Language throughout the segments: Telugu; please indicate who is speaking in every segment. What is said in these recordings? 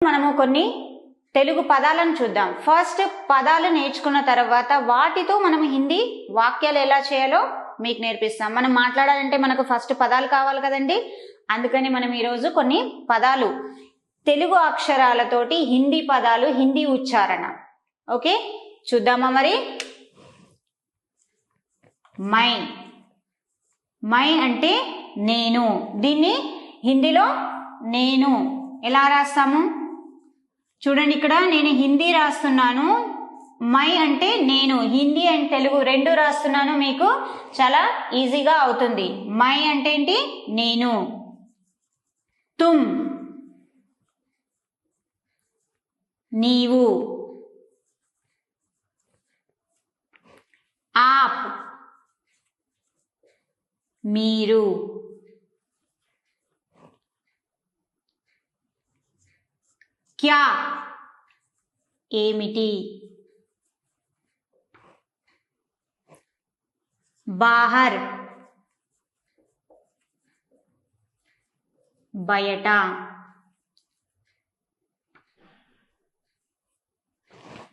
Speaker 1: మనము కొన్ని తెలుగు పదాలను చూద్దాం. ఫస్ట్ పదాలు నేర్చుకున్న తర్వాత వాటితో మనం హిందీ వాక్యాలు ఎలా చేయాలో మీకు నేర్పిస్తాం. మనం మాట్లాడాలంటే మనకు ఫస్ట్ పదాలు కావాలి కదండి. అందుకని మనం ఈరోజు కొన్ని పదాలు తెలుగు అక్షరాలతోటి హిందీ పదాలు, హిందీ ఉచ్చారణ. ఓకే, చూద్దామా మరి. మై, మై అంటే నేను. దీన్ని హిందీలో నేను ఎలా రాస్తాము చూడండి. ఇక్కడ నేను హిందీ రాస్తున్నాను, మై అంటే నేను. హిందీ అండ్ తెలుగు రెండు రాస్తున్నాను, మీకు చాలా ఈజీగా అవుతుంది. మై అంటే ఏంటి? నేను. తుమ్, నీవు. ఆప్, మీరు. క్యా, ఏమిటి. బాహర్, బయట.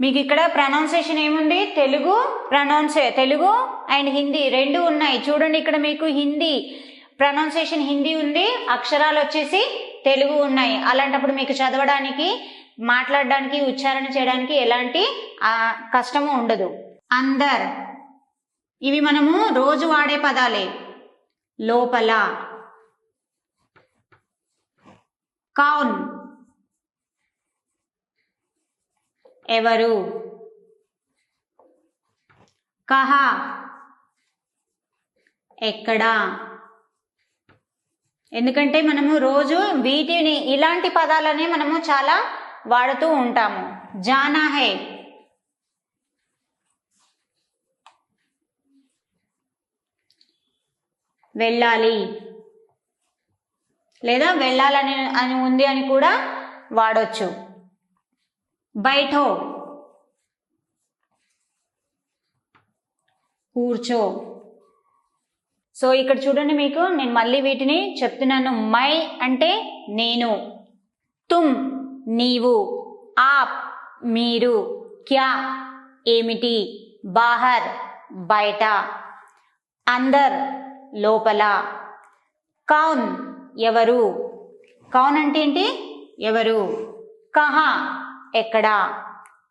Speaker 1: మీకు ఇక్కడ ప్రొనౌన్సియేషన్ ఏముంది? తెలుగు తెలుగు అండ్ హిందీ రెండు ఉన్నాయి. చూడండి, ఇక్కడ మీకు హిందీ ప్రొనౌన్సియేషన్ హిందీ ఉంది, అక్షరాలు వచ్చేసి తెలుగు ఉన్నాయి. అలాంటప్పుడు మీకు చదవడానికి, మాట్లాడడానికి, ఉచ్చారణ చేయడానికి ఎలాంటి కష్టము ఉండదు. అందర్, ఇవి మనము రోజు వాడే పదాలే. లోపల. కౌన్, ఎవరు. కహా, ఎక్కడ. ఎందుకంటే మనము రోజు వీటిని, ఇలాంటి పదాలనే మనము చాలా వాడుతూ ఉంటాము. జానా హై, వెళ్ళాలి లేదా వెళ్ళాలని అని ఉంది అని కూడా వాడొచ్చు. బైఠో, కూర్చో. సో ఇక్కడ చూడండి, మీకు నేను మళ్ళీ వీటిని చెప్తున్నాను. మై అంటే నేను, తుమ్ నీవు, ఆప్ మీరు, క్యా ఏమిటి, బాహర్ బయట, అందర్ లోపల, కౌన్ ఎవరు. కౌన్ అంటే ఏంటి? ఎవరు. కహా ఎక్కడ.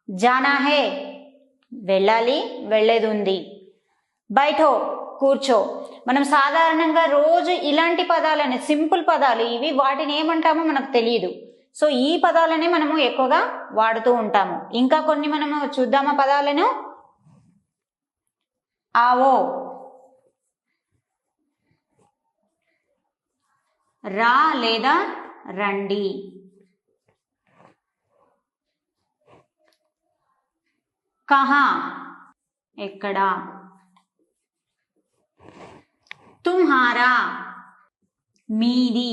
Speaker 1: జానా హే వెళ్ళాలి, వెళ్ళేది ఉంది. బైఠో కూర్చో. మనం సాధారణంగా రోజు ఇలాంటి పదాలని, సింపుల్ పదాలు ఇవి, వాటిని ఏమంటామో మనకు తెలియదు. సో ఈ పదాలనే మనము ఎక్కువగా వాడుతూ ఉంటాము. ఇంకా కొన్ని మనము చూద్దామా పదాలను. ఆవో, రా లేదా రండి. కహా ఎక్కడ. తుమ్హారా మీది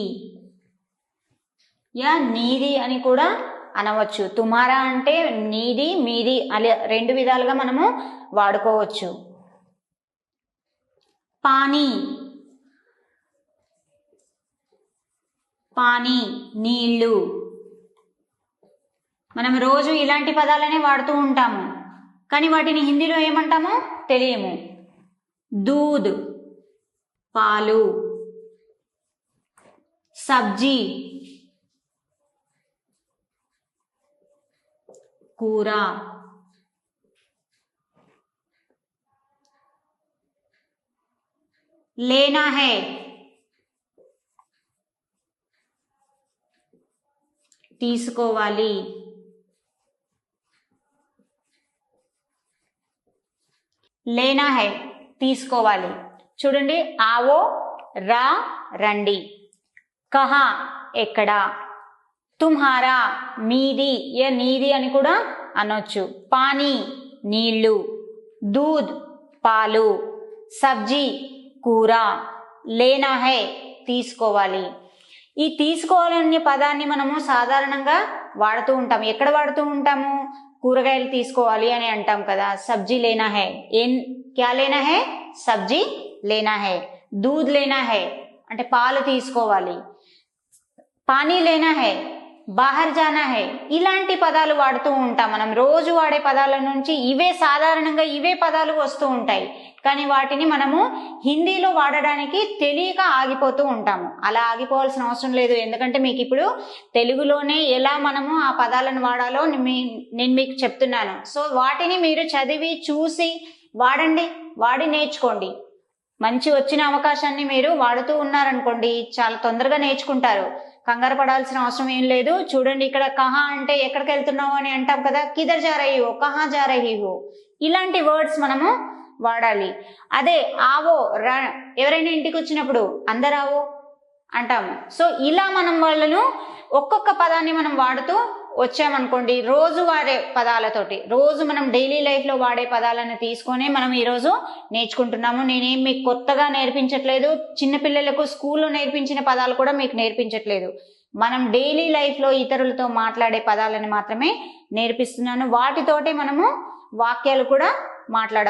Speaker 1: యా నీది అని కూడా అనవచ్చు. తుమ్హారా అంటే నీది, మీది అలా రెండు విధాలుగా మనము వాడుకోవచ్చు. పానీ, పానీ నీళ్ళు. మనం రోజు ఇలాంటి పదాలనే వాడుతూ ఉంటాము, కానీ వాటిని హిందీలో ఏమంటామో తెలియము. దూద్ పాలు. సబ్జీ కూర. లేనా హై తీసుకోవాలి. లేనా హై తీసుకోవాలి. చూడండి, ఆవో రా రండి. కహా ఎక్కడ. తుమ్హారా మీది యా నీది అని కూడా అనొచ్చు. పానీ నీళ్ళు. దూద్ పాలు. సబ్జీ కూర. లేనా హై తీసుకోవాలి. ఈ తీసుకోవాలనే పదాన్ని మనము సాధారణంగా వాడుతూ ఉంటాము. ఎక్కడ వాడుతూ ఉంటాము? కూరగాయలు తీసుకోవాలి అని అంటాం కదా. సబ్జీ లేనా హై. క్యా లేనా హై? సబ్జీ లేనా హై. దూద్ లేనా హై అంటే పాలు తీసుకోవాలి. పానీ లేనా హై బాహర్ జానా హై, ఇలాంటి పదాలు వాడుతూ ఉంటాం మనం. రోజు వాడే పదాల నుంచి సాధారణంగా ఇవే పదాలు వస్తూ ఉంటాయి, కానీ వాటిని మనము హిందీలో వాడడానికి తెలియక ఆగిపోతూ ఉంటాము. అలా ఆగిపోవాల్సిన అవసరం లేదు, ఎందుకంటే మీకు ఇప్పుడు తెలుగులోనే ఎలా మనము ఆ పదాలను వాడాలో నేను మీకు చెప్తున్నాను. సో వాటిని మీరు చదివి చూసి వాడండి, వాడి నేర్చుకోండి. మంచి వచ్చిన అవకాశాన్ని మీరు వాడుతూ ఉన్నారనుకోండి, చాలా తొందరగా నేర్చుకుంటారు. కంగారు పడాల్సిన అవసరం ఏం లేదు. చూడండి, ఇక్కడ కహా అంటే ఎక్కడికి వెళ్తున్నావు అని అంటాం కదా, కిదర్ జా రహీ హో, కహా జా రహీ హో, ఇలాంటి వర్డ్స్ మనము వాడాలి. అదే ఆవో, ఎవరైనా ఇంటికి వచ్చినప్పుడు అందరావో అంటాము. సో ఇలా మనం వాళ్ళను ఒక్కొక్క పదాన్ని మనం వాడుతూ వచ్చామనుకోండి, రోజు వాడే పదాలతోటి, రోజు మనం డైలీ లైఫ్లో వాడే పదాలను తీసుకొని మనం ఈరోజు నేర్చుకుంటున్నాము. నేనేం మీకు కొత్తగా నేర్పించట్లేదు, చిన్నపిల్లలకు స్కూల్లో నేర్పించిన పదాలు కూడా మీకు నేర్పించట్లేదు. మనం డైలీ లైఫ్లో ఇతరులతో మాట్లాడే పదాలను మాత్రమే నేర్పిస్తున్నాను. వాటితోటే మనము వాక్యాలు కూడా మాట్లాడవచ్చు.